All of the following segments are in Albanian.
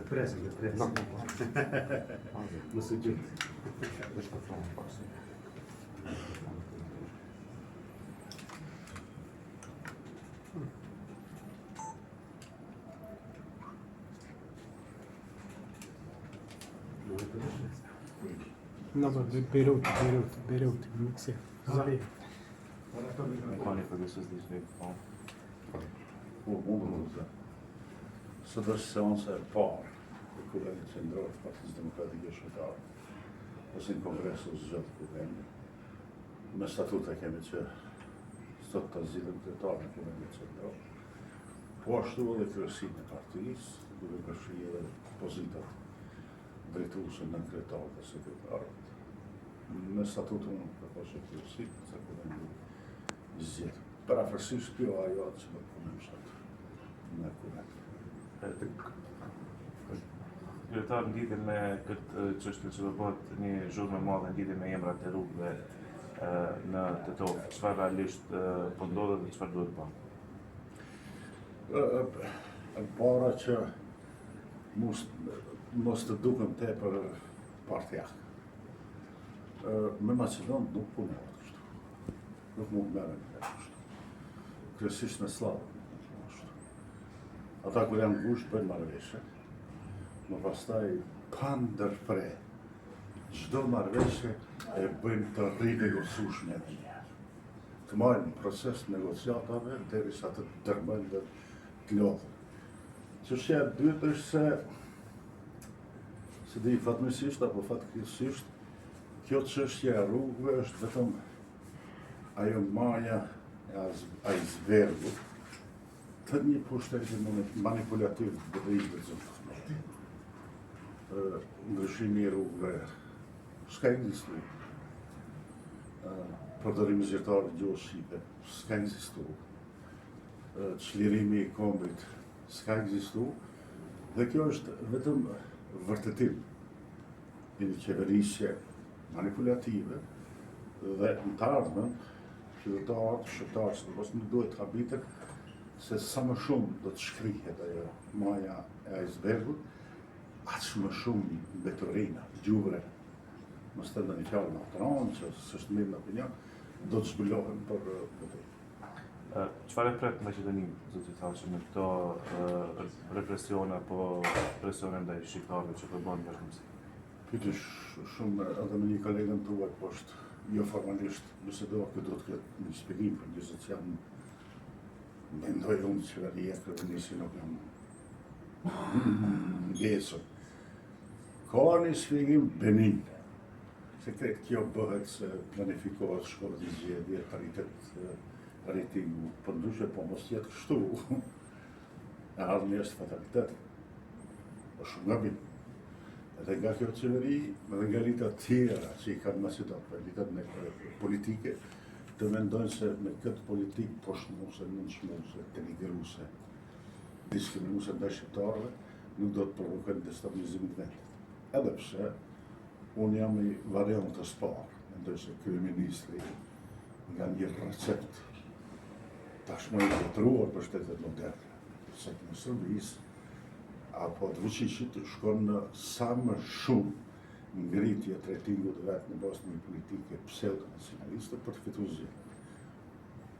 Presim. Më së gjithë. No, Beirut, Mixi. Zari. Mani për nësës një shvejt, po. Mundë më të. Sot është seansa e parë e Kuvenit Qendror të Partisë Demokratike Shqiptare, ose në kongresu zgjat Kuvenit. Me statuta kemi që sot të zgjidhim kryetar në Kuvenit Qendror, po ashtu edhe kryesinë e partisë, duke përfshi edhe pozitat drejtuese në kryetar dhe sekretarët. Me statutën ka pasur kryesinë se Kuveni zgjedh. Parafërsisht kjo ajo atë që do të punojmë sot në Kuven. Kryetar, lidhje me këtë çështje që do bëhet një zhurmë e madhe lidhje me emrat e rrugëve në Tetov, çfarë realisht po ndodhet dhe çfarë duhet bërë? E para që mos të duken tepër partijak. Me Macedon nuk punohet kështu. Nuk mund merren kështu. Kryesisht me Slavë. Ata kur janë ngushtë bëjnë marrëveshje, më pastaj pa ndërpre. Çdo marrëveshje e bëjnë të rinegociueshme edhe një herë. Të marrin proces negociatave derisa të ndërmendet të lodhën. Çështja e dytë është se di fatmirësisht apo fatkeqësisht, kjo çështje e rrugëve është vetëm ajo maja e icebergut të një pushteti manipulativ dhe i vëzhgimit. Ndryshimi i rrugëve s'ka ekzistuar. Përdorimi zyrtar i gjuhës shqipe s'ka ekzistuar. Çlirimi i kombit s'ka ekzistuar. Dhe kjo është vetëm vërtetim i një qeverisje manipulative dhe në të ardhmen qytetarët, shqiptarët, nuk duhet të habitet se sa më shumë do të shkrihet ajo maja e icebergut, aq më shumë mbeturina, gjuvre, mos të ndonjë fjalë në atronë, që s'është mirë në opinion, do të zbulohen për këtë. Çfarë pret Maqedoninë, zoti Thaçi, në këto represione apo presione ndaj shqiptarëve që po bëhen bashkësi? Pyetësh shumë edhe me një kolegën tuaj poshtë, jo formalisht, nëse do këtë do të ketë një shpjegim për një që janë mendoj unë që qeveria kryeministri nuk jam ngesur. Ka një shpjegim benin, se kretë kjo bëhet se planifikohet shkollët i zgjedhje, paritet ratingu, për ndryshe po mos jetë kështu. E ardhmë është fatalitet. Është shumë gabim. Edhe nga kjo qeveri, edhe nga elitat tjera që i kanë Macedon, elitat politike, të mendojnë se me këtë politikë poshtmuse, nënçmuse, denigruse, diskriminuese ndaj shqiptarëve, nuk do të provokojnë destabilizimin e vendit. Edhe pse unë jam i variantës parë, mendoj se kryeministri nga një recept tashmë i vetruar për shtetet moderne, se në Serbisë apo të Vučićit shkon në sa më shumë ngritje të ratingut vetë në bazë një politike pseudo-nacionaliste për të fituar zgjedhjet.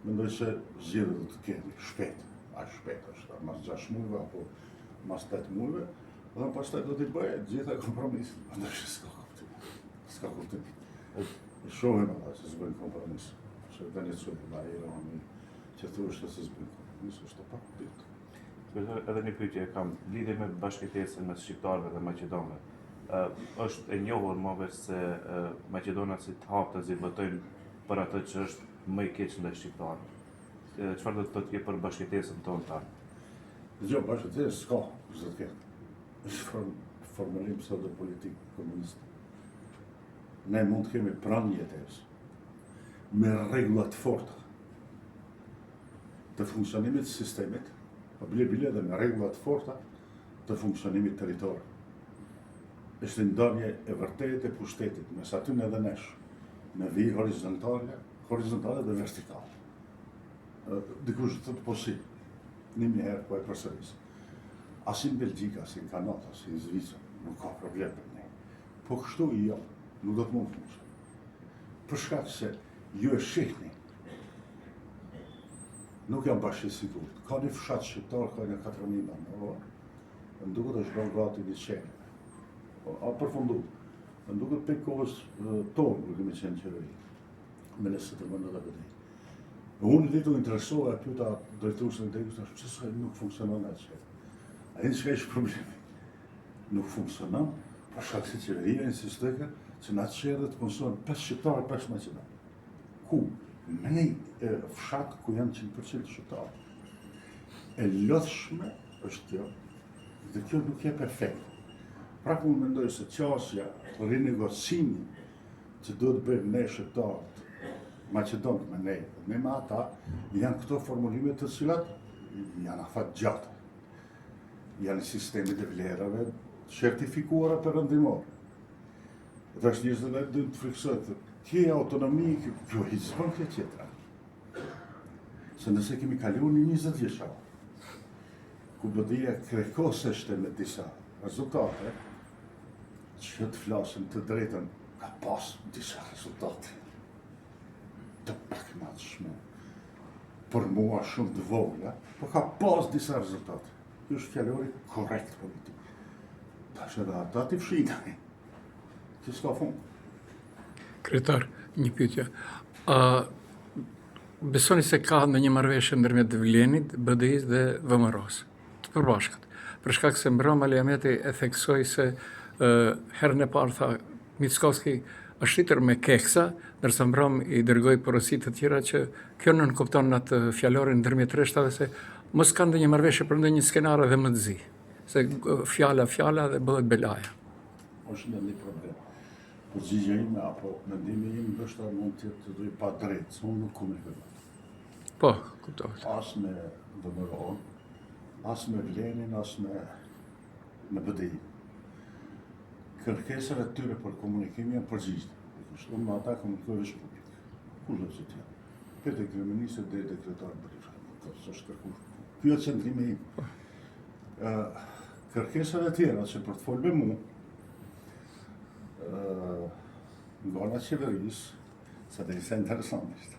Mendoj se zgjedhjet do të kemi shpejt, aq shpejt është, mas 6 muajve apo mas 8 muajve, dhe pastaj do t'i bëjë gjitha kompromisin. Mendoj se s'ka kuptim. Shohim ata se s'bëjnë kompromis. Se Venezuela, Irani, që thoshte se s'bëjnë kompromis, është pa kuptim. Edhe një pyetje kam, lidhje me bashkëtesën mes shqiptarëve dhe maqedonëve. Është e njohur më veç se maqedonasit haptazi votojnë për atë që është më i keq ndaj shqiptarëve. Çfarë do të thotë për bashkëtesën tonë tani? Dgjoj, bashkëtesë s'ka, s'do të ketë. Është formulim pseudo-politik komunist. Ne mund të kemi pranë jetesë me rregulla të forta të funksionimit të sistemit, po bile dhe me rregulla të forta të funksionimit territor. Është ndonjë e vërtetë e pushtetit mes atyre dhe nesh, në vijë horizontale dhe vertikale. Dikush thotë po si, një herë po e përsëris. as në Belgjik, as në Kanada, as në Zvicër, nuk ka problem për ne. Po kështu jo, nuk do të mund funksionon. Për shkak se ju e shihni, nuk jam bashkë sigurt. Ka një fshat shqiptar, ka një 4.000 banorë, më duket është bërë gati një qenë. A përfundu, më duket për kohës tonë, kur kemi qenë qeveri, me nëse të mëndë dhe bëdej. Unë ditu interesoha e pyta drejtuesën e drejtuesën, ç'se nuk funksionon atë qenë. A në çka është problemi? Nuk funksionon, për shkak se qeveria insistoi që në atë qenë të funksionon 5 shqiptarë, 5 maqedonë. Ku? Me një fshat ku janë 100% shqiptarë. E lodhshme është kjo, dhe kjo nuk je perfekt. Pra ku unë mendoj se qasja, rinegocimi që duhet bëjmë ne shqiptarët, Maqedonë me ne, me ata, janë këto formulime të cilat janë afat gjatë. Janë sistemit e vlerave certifikuara perëndimore. Dhe është njështë dhe dhe të friksojt, kjo autonomi, kjo hizbon kjo tjetra. Se nëse kemi kalu një 20 vjeqa, ku bëdia krekoseshte me disa rezultate, që të flasin të drejten, ka pas disa rezultate të paknatshme, për mua shumë të vogla, po ka pas disa rezultate. Kjo është fjallori korrekt politik. Tash edhe ata t'i fshitani. Që s'ka fund. Kryetar, një pyetje. Besoni se ka ndonjë marrëveshje ndërmjet Vlenit, BDI-s dhe VMRO-s, të përbashkët? Për shkak se Mbroma Aliameti e theksoi se herën e parë tha Mickovski është rritur me keksa, ndërsa Mbrom i dërgoi porosi të tjera që kjo nën kupton atë fjalorin ndërmjet rreshtave se mos ka ndonjë marrëveshje për ndonjë skenar edhe më të zi. Se fjala dhe bëhet belaja. Është në një problem. Përgjigja ime apo mendimi im ndoshta mund të jetë të pa drejtë, unë nuk komunikoj. Po, kuptohet. As me VMRO-n, as me Vlenin, as me BDI. Kërkesat e tyre për komunikim janë përgjigjtë. Kështu me ata komunikoj veç publik. Kush do të thotë? Këtë kryeministri dhe dekretar bëri. S'është kërkuar. Ky është qendrimi im. Kërkesat e tjera që për të folur me mua, nga ana qeverisë, sa dhe ishte interesant ishte.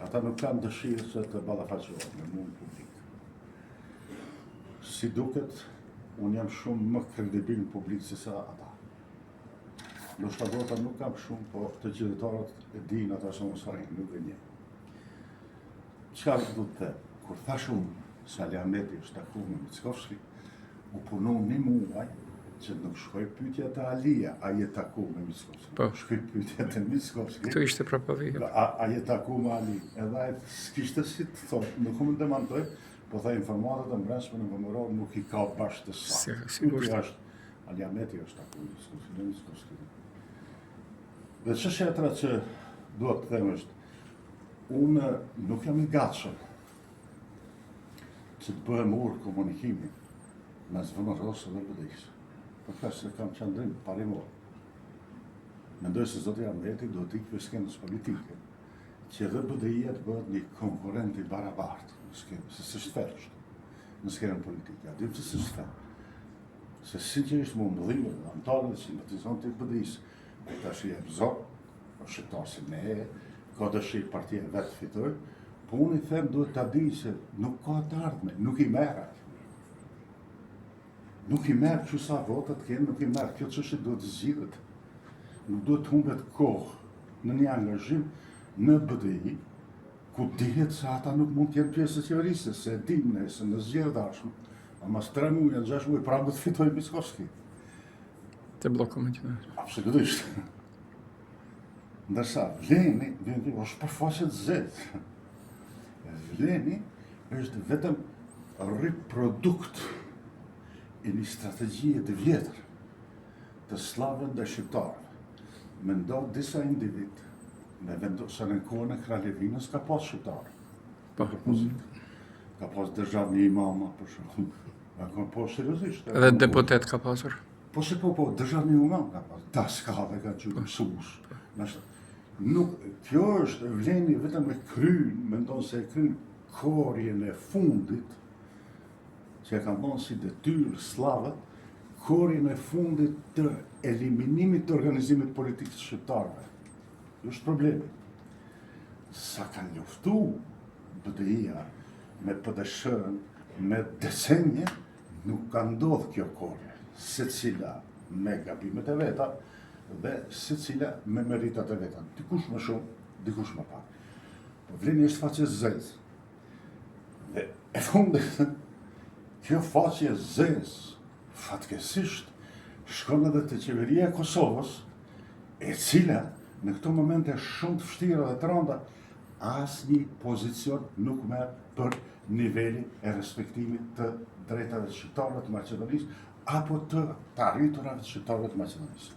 Ata nuk kanë dëshirë që të ballafaqohen me mua në publik. Si duket, unë jam shumë më kredibil në publik se sa ata. Ndoshta vota nuk kam shumë, po të qytetarët e dinë ata se unë s'arrin, nuk e njeh. Çfarë do të them? Kur thash unë se Aliameti është takuar me Mickovski, u punon një muaj që nuk shkoj pyetja te Alia, a je takuar me Mickovski? Po. Shkoj pyetja te Mickovski. Këtu ishte propovi. A je takuar me Ali? Edhe ai s'kishte si të thotë, nuk më demantoj, po tha informatat e mbrëmshme në VMRO nuk i ka bashkë të saktë. Sigurisht. Është Aliameti është takuar me Mickovski. Dhe çështja tjetër që duhet të them është, unë nuk jam i gatshëm që të bëhem urë komunikimi mes VMRO-s dhe BDI-s. Për kaq se kam qëndrim parimor. Mendoj se zoti Aliameti duhet të ikë për skenës politike, që edhe BDI-ja të bëhet një konkurrent i barabartë në skenë, se s'është fair në skenën politike. A dim se s'është fair. Se sinqerisht më mbëllime dhe antarët dhe simpatizantë të BDI-s, tash i jep zot, është shqiptar si ne, ka dëshirë partia vetë fitoj, po unë i them duhet ta di se nuk ka të ardhme, nuk i merr atë. Nuk i merr që sa votat kënë, nuk i merr kjo çështje duhet të zgjidhet. Nuk duhet të humbet kohë në një angazhim në BDI, ku dihet se ata nuk mund të jenë pjesë e qeverisë, se e dim ne se në zgjedhjet dashme, mas 3 muaj, 6 muaj prapë do të fitoj Mickovski. Të bloku më qënë. Absolutisht. Ndërsa, Vleni është përfaqe të zezë. Vleni është vetëm riprodukt i një strategjie të vjetër të slavën dhe shqiptarëve. Mendo disa individ, me vendosën në kohën e Kraljevinës ka pas shqiptarë. Ka pas državni imama, për shumë. Ka pas seriozisht. Edhe deputet ka pasur. Po se po, državni imam ka pas, daskave ka qenë mësues. Nuk, kjo është Vleni vetëm e kryen, mendon se e kryen korjen e fundit që e kanë bënë si detyrë slavët korin e fundit të eliminimit të organizimit politik të shqiptarëve. Kjo është problemi. Sa kanë luftu BDI-a me PDSH-ën, me decenje, nuk ka ndodhë kjo korje, se cila me gabimet e veta dhe se cila me meritat e veta. Dikush më shumë, dikush më pak. Vleni është faqe zezë. Dhe e fundit, kjo faqe zezë, fatkesisht, shkon edhe të qeveria e Kosovës, e cila në këto momente shumë të vështira dhe të rënda, asnjë pozicion nuk merr për nivelin e respektimit të drejtave të shqiptarëve të Maqedonisë apo të arriturave të shqiptarëve të Maqedonisë.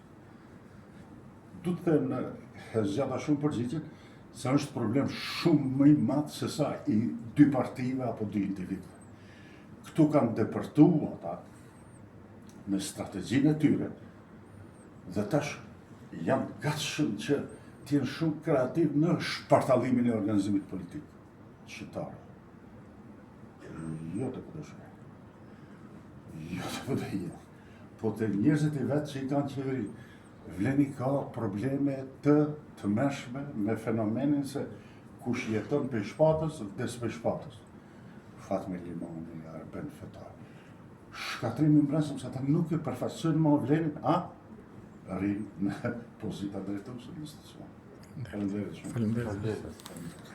Du të them në zgjata shumë përgjigjen se është problem shumë më i madh se sa i dy partive apo dy individëve. Këtu kanë depërtuar ata me strategjinë e tyre dhe tash janë gatshëm që të jenë shumë kreativ në shpartallimin e organizimit politik shqiptar. Jo të PDSH. Jo të BDI-a. Po të njerëzit i vetë që i kanë qeveri. Vleni ka probleme të mëshme me fenomenin se kush jeton për shpatës, des për shpatës. Fatme Limoni, Arben Fetar. Shkatrimi mbrësëm se ata nuk e përfaqësojnë më Vlenin, rinë në pozita drejtuese në institucion. Faleminderit shumë. Faleminderit.